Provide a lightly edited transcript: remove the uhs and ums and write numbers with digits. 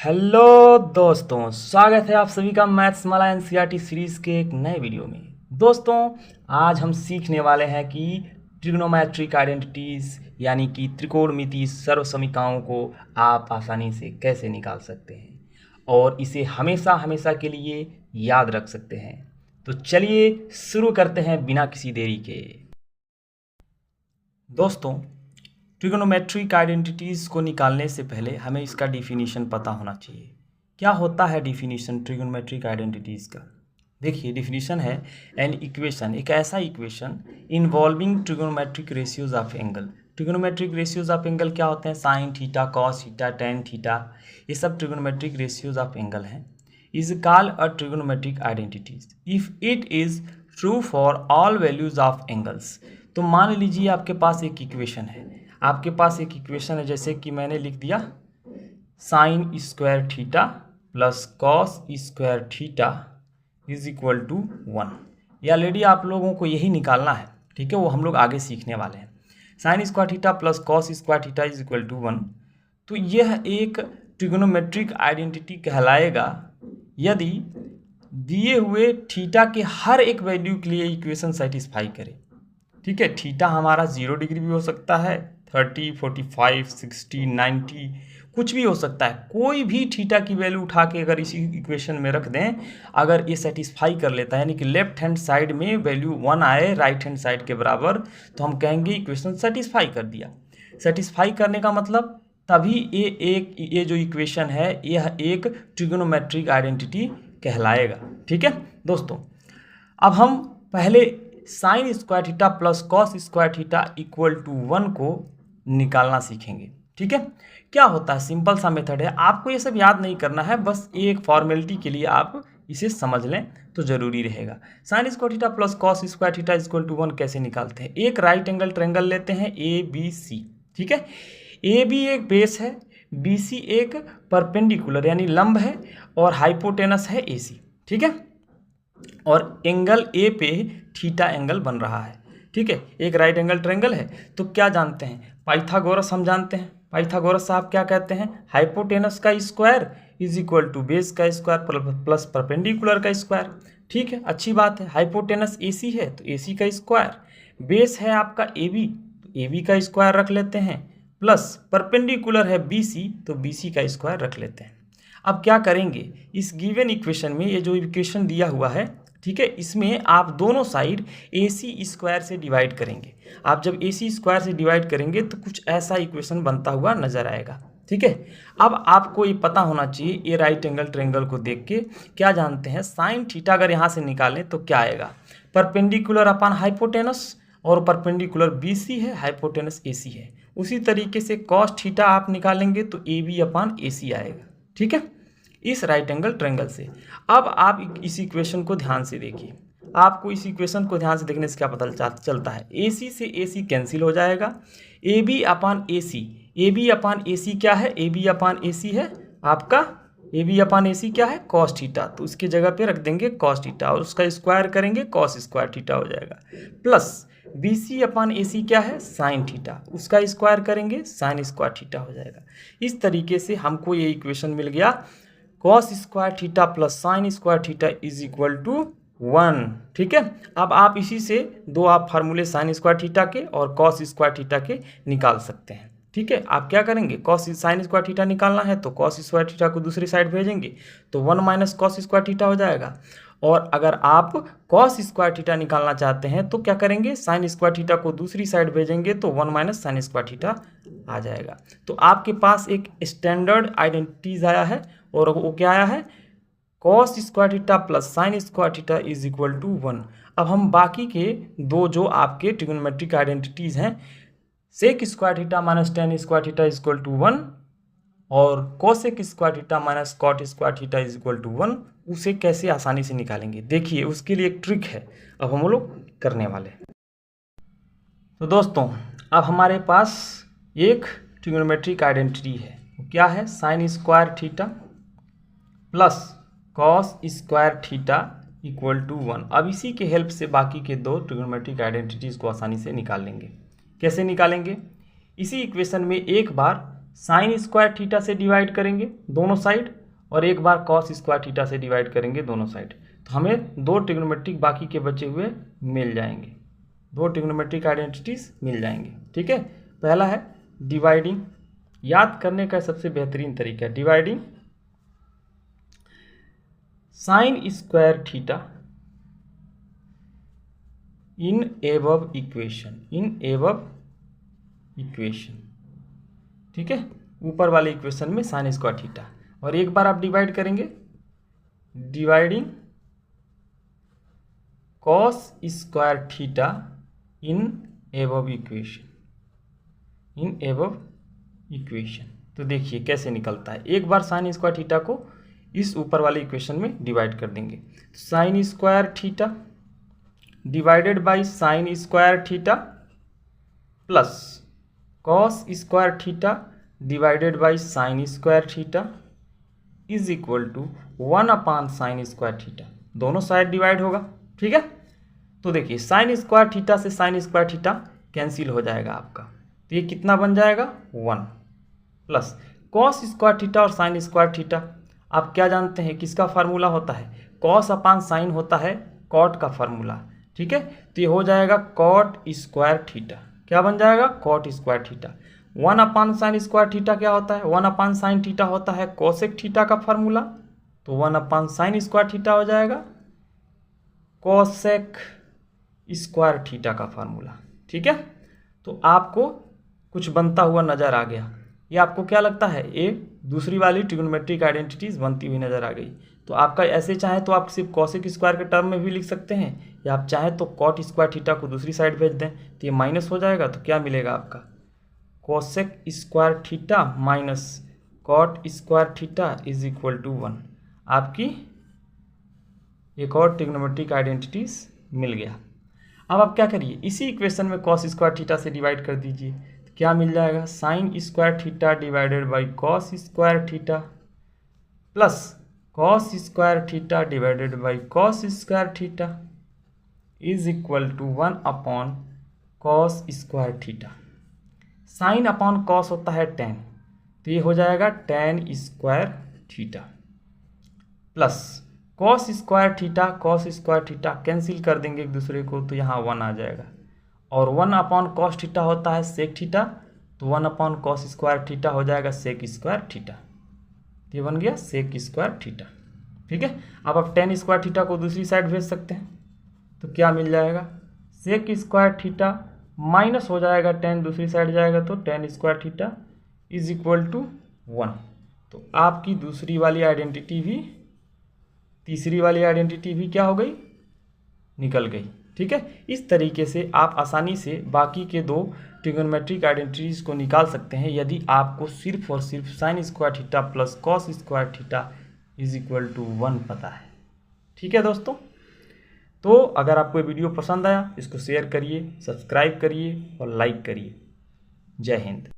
Hello दोस्तों, स्वागत है आप सभी का मैथ्स माला एनसीईआरटी सीरीज़ के एक नए वीडियो में। दोस्तों, आज हम सीखने वाले हैं कि ट्रिग्नोमेट्रिक आइडेंटिटीज़ यानी कि त्रिकोणमितीय सर्वसमीकरणों को आप आसानी से कैसे निकाल सकते हैं और इसे हमेशा हमेशा के लिए याद रख सकते हैं। तो चलिए शुरू करते हैं बिना किसी देरी के। दोस्तों, ट्रिग्नोमेट्रिक आइडेंटिटीज़ को निकालने से पहले हमें इसका डिफिनीशन पता होना चाहिए। क्या होता है डिफिनीशन ट्रिग्नोमेट्रिक आइडेंटिटीज़ का? देखिए, डिफिनीशन है एन इक्वेशन, एक ऐसा equation involving trigonometric ratios of angle. Trigonometric ratios of angle क्या होते हैं? Sine theta, cos theta, tan theta, ये सब ट्रिग्नोमेट्रिक रेशियोज ऑफ एंगल हैं। Is called a trigonometric identities if it is true for all values of angles. तो मान लीजिए आपके पास एक इक्वेशन है, जैसे कि मैंने लिख दिया sine square theta plus cos square theta is equal to 1। ये ऑलरेडी आप लोगों को यही निकालना है, ठीक है, वो हम लोग आगे सीखने वाले हैं। Sine square theta plus cos square theta is equal to 1। तो यह एक ट्रिग्नोमेट्रिक आइडेंटिटी कहलाएगा यदि दिए हुए थीटा के हर एक वैल्यू के लिए इक्वेशन सेटिस्फाई करे। ठीक है, थीटा हमारा 0 डिग्री भी हो सकता है, 30, 45, 60, 90 कुछ भी हो सकता है। कोई भी थीटा की वैल्यू उठा के अगर इसी इक्वेशन में रख दें, अगर ये सेटिस्फाई कर लेता है, यानी कि लेफ्ट हैंड साइड में वैल्यू 1 आए राइट हैंड साइड के बराबर, तो हम कहेंगे इक्वेशन सेटिस्फाई कर दिया। सेटिस्फाई करने का मतलब तभी ये जो इक्वेशन है यह एक ट्रिग्नोमेट्रिक आइडेंटिटी कहलाएगा। ठीक है दोस्तों, अब हम पहले sine square theta plus cos square theta equal to 1 को निकालना सीखेंगे। ठीक है, क्या होता है? सिंपल सा मेथड है, आपको ये सब याद नहीं करना है, बस एक फॉर्मेलिटी के लिए आप इसे समझ लें तो जरूरी रहेगा। Sine square theta plus cos square theta equal to 1 कैसे निकालते हैं? एक राइट एंगल ट्रायंगल लेते हैं ए बी सी। ठीक है, ए बी एक बेस है, बी सी एक परपेंडिकुलर यानी लंब है और हाइपोटेनस है ए सी। ठीक है, और एंगल ए पे थीटा एंगल बन रहा है। ठीक है, एक राइट एंगल ट्रायंगल है। तो क्या जानते हैं? पाइथागोरस हम जानते हैं। पाइथागोरस साहब क्या कहते हैं? हाइपोटेनस का square is equal to base का स्क्वायर प्लस परपेंडिकुलर का स्क्वायर। ठीक है, अच्छी बात है। हाइपोटेनस ए सी है तो ए सी का स्क्वायर, बेस है आपका ए बी तो ए बी का स्क्वायर रख लेते हैं, प्लस परपेंडिकुलर है बी सी तो बी सी का स्क्वायर रख लेते हैं। अब क्या करेंगे? इस गिवन इक्वेशन में ये जो इक्वेशन दिया हुआ है, ठीक है, इसमें आप दोनों साइड ए सी स्क्वायर से डिवाइड करेंगे। आप जब ए सी स्क्वायर से डिवाइड करेंगे तो कुछ ऐसा इक्वेशन बनता हुआ नजर आएगा। ठीक है, अब आपको ये पता होना चाहिए, ये राइट एंगल ट्रायंगल को देख के क्या जानते हैं? साइन थीटा अगर यहाँ से निकालें तो क्या आएगा? परपेंडिकुलर अपॉन हाइपोटेनस, और परपेंडिकुलर बी सी है, हाइपोटेनस ए सी है। उसी तरीके से कॉस थीटा आप निकालेंगे तो ए बी अपॉन ए सी आएगा। ठीक है, इस राइट एंगल ट्रायंगल से। अब आप इस इक्वेशन को ध्यान से देखिए, आपको इस इक्वेशन को ध्यान से देखने से क्या पता चलता है? ए सी से ए सी कैंसिल हो जाएगा, A B upon A C, A B अपान ए सी क्या है? ए बी अपान ए सी है आपका, ए बी अपान ए सी क्या है? कॉस थीटा, तो उसकी जगह पे रख देंगे कॉस थीटा और उसका स्क्वायर करेंगे कॉस स्क्वायर थीटा हो जाएगा, प्लस बी सी अपान ए सी क्या है? साइन थीटा, उसका स्क्वायर करेंगे साइन स्क्वायर थीटा हो जाएगा। इस तरीके से हमको ये इक्वेशन मिल गया, cos square theta plus sine square theta is equal to 1। ठीक है, अब आप इसी से दो आप फार्मूले साइन स्क्वायर थीटा के और कॉस स्क्वायर थीटा के निकाल सकते हैं। ठीक है, आप क्या करेंगे? कॉस साइन स्क्वायर थीटा निकालना है तो कॉस स्क्वायर थीटा को दूसरी साइड भेजेंगे तो 1 माइनस कॉस स्क्वायर थीटा हो जाएगा। और अगर आप कॉस स्क्वायर थीटा निकालना चाहते हैं तो क्या करेंगे? साइन स्क्वायर थीटा को दूसरी साइड भेजेंगे तो 1 माइनस साइन स्क्वायर थीटा आ जाएगा। तो आपके पास एक स्टैंडर्ड आइडेंटिटीज आया है, और वो क्या आया है? Cos square theta plus sine square theta is equal to 1। अब हम बाकी के दो जो आपके ट्रिग्नोमेट्रिक आइडेंटिटीज हैं, sec square theta minus tan square theta is equal to 1 और cosec square theta minus cot square theta is equal to 1, उसे कैसे आसानी से निकालेंगे? देखिए, उसके लिए एक ट्रिक है, अब हम लोग करने वाले हैं। तो दोस्तों, अब हमारे पास एक ट्रिग्नोमेट्रिक आइडेंटिटी है, वो क्या है? Sine square theta plus cos square theta equal to 1। अब इसी के हेल्प से बाकी के दो ट्रिग्नोमेट्रिक आइडेंटिटीज़ को आसानी से निकाल लेंगे। कैसे निकालेंगे? इसी इक्वेशन में एक बार साइन स्क्वायर थीटा से डिवाइड करेंगे दोनों साइड और एक बार कॉस स्क्वायर थीटा से डिवाइड करेंगे दोनों साइड, तो हमें दो ट्रिग्नोमेट्रिक बाकी के बचे हुए मिल जाएंगे, दो ट्रिग्नोमेट्रिक आइडेंटिटीज मिल जाएंगे। ठीक है, पहला है डिवाइडिंग, याद करने का सबसे बेहतरीन तरीका है dividing sign square theta in above equation, in above equation. ठीक है, ऊपर वाले इक्वेशन में साइन स्क्वायर थीटा, और एक बार आप डिवाइड करेंगे dividing cos square theta in above equation, in above equation. तो देखिए कैसे निकलता है, एक बार साइन स्क्वायर थीटा को इस ऊपर वाले इक्वेशन में डिवाइड कर देंगे, तो sine square theta divided by sine square theta plus cos square theta divided by sine square theta is equal to 1 upon sine square theta, दोनों साइड डिवाइड होगा। ठीक है, तो देखिए साइन स्क्वायर थीटा से साइन स्क्वायर थीटा कैंसिल हो जाएगा आपका, तो ये कितना बन जाएगा 1 प्लस कॉस स्क्वायर थीटा और साइन स्क्वायर थीटा, आप क्या जानते हैं किसका फार्मूला होता है, कॉस अपान साइन होता है कॉट का फार्मूला। ठीक है, तो ये हो जाएगा कॉट स्क्वायर थीटा, क्या बन जाएगा cot square theta. 1 upon sine square theta क्या होता है, 1 अपान साइन थीटा होता है कोसेक थीटा का फार्मूला, तो 1 अपान साइन स्क्वायर थीटा हो जाएगा कोसेक स्क्वायर थीटा का फार्मूला। ठीक है, तो आपको कुछ बनता हुआ नज़र आ गया, ये आपको क्या लगता है, ये दूसरी वाली ट्रिग्नोमेट्रिक आइडेंटिटीज बनती हुई नज़र आ गई। तो आपका ऐसे चाहे तो आप सिर्फ कोसेक स्क्वायर के टर्म में भी लिख सकते हैं, या आप चाहें तो कॉट स्क्वायर थीटा को दूसरी साइड भेज दें, तो ये माइनस हो जाएगा, तो क्या मिलेगा आपका cosec square theta minus cot square theta is equal to 1। आपकी एक और ट्रिग्नोमेट्रिक आइडेंटिटीज मिल गया। अब आप क्या करिए, इसी इक्वेशन में कॉस स्क्वायर थीटा से डिवाइड कर दीजिए, तो क्या मिल जाएगा sine square theta divided by cos square theta plus cos square theta divided by cos square theta is equal to 1 upon cos square theta. Sine upon cos होता है tan, तो ये हो जाएगा tan square theta plus cos square theta, cos square theta cancel कर देंगे एक दूसरे को, तो यहाँ 1 आ जाएगा, और 1 अपॉन कॉस थीटा होता है सेक थीटा, तो 1 अपॉन कॉस स्क्वायर थीटा हो जाएगा सेक स्क्वायर थीटा, ये बन गया सेक स्क्वायर थीटा। ठीक है, अब आप टेन स्क्वायर थीटा को दूसरी साइड भेज सकते हैं, तो क्या मिल जाएगा सेक स्क्वायर थीटा माइनस हो जाएगा टेन दूसरी साइड जाएगा, तो tan square theta is equal to 1। तो आपकी दूसरी वाली आइडेंटिटी भी, तीसरी वाली आइडेंटिटी भी क्या हो गई, निकल गई। ठीक है, इस तरीके से आप आसानी से बाकी के दो ट्रिग्नोमेट्रिक आइडेंटिटीज को निकाल सकते हैं, यदि आपको सिर्फ और सिर्फ sine square theta plus cos square theta is equal to 1 पता है। ठीक है दोस्तों, तो अगर आपको ये वीडियो पसंद आया इसको शेयर करिए, सब्सक्राइब करिए और लाइक करिए। जय हिंद।